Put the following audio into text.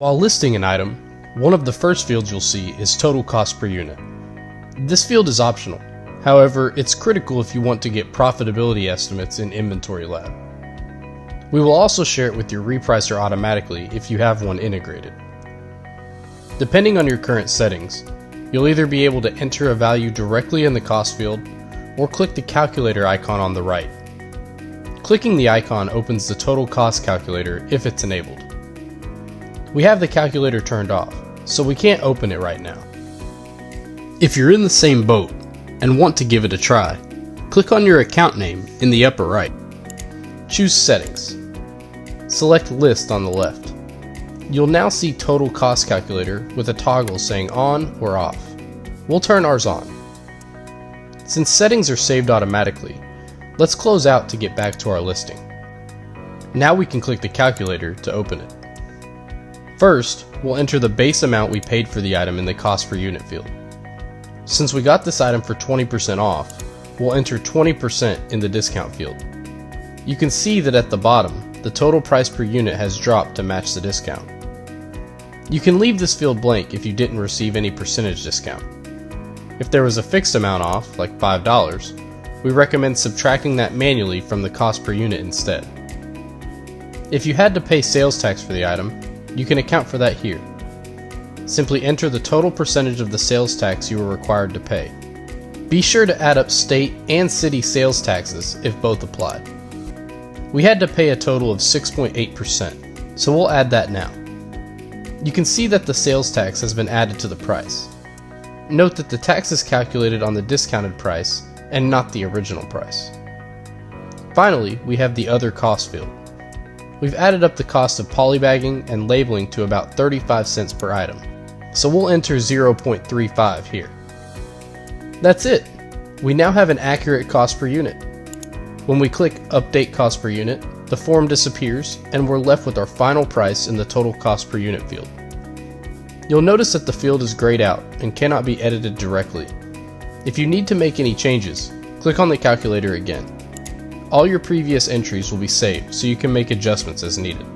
While listing an item, one of the first fields you'll see is total cost per unit. This field is optional. However, it's critical if you want to get profitability estimates in InventoryLab. We will also share it with your repricer automatically if you have one integrated. Depending on your current settings, you'll either be able to enter a value directly in the cost field or click the calculator icon on the right. Clicking the icon opens the total cost calculator if it's enabled. We have the calculator turned off, so we can't open it right now. If you're in the same boat and want to give it a try, click on your account name in the upper right. Choose Settings. Select List on the left. You'll now see Total Cost Calculator with a toggle saying on or off. We'll turn ours on. Since settings are saved automatically, let's close out to get back to our listing. Now we can click the calculator to open it. First, we'll enter the base amount we paid for the item in the cost per unit field. Since we got this item for 20% off, we'll enter 20% in the discount field. You can see that at the bottom, the total price per unit has dropped to match the discount. You can leave this field blank if you didn't receive any percentage discount. If there was a fixed amount off, like $5, we recommend subtracting that manually from the cost per unit instead. If you had to pay sales tax for the item, you can account for that here. Simply enter the total percentage of the sales tax you are required to pay. Be sure to add up state and city sales taxes if both applied. We had to pay a total of 6.8%, so we'll add that now. You can see that the sales tax has been added to the price. Note that the tax is calculated on the discounted price and not the original price. Finally, we have the other cost field. We've added up the cost of polybagging and labeling to about 35 cents per item, so we'll enter 0.35 here. That's it! We now have an accurate cost per unit. When we click Update Cost Per Unit, the form disappears and we're left with our final price in the total cost per unit field. You'll notice that the field is grayed out and cannot be edited directly. If you need to make any changes, click on the calculator again. All your previous entries will be saved so you can make adjustments as needed.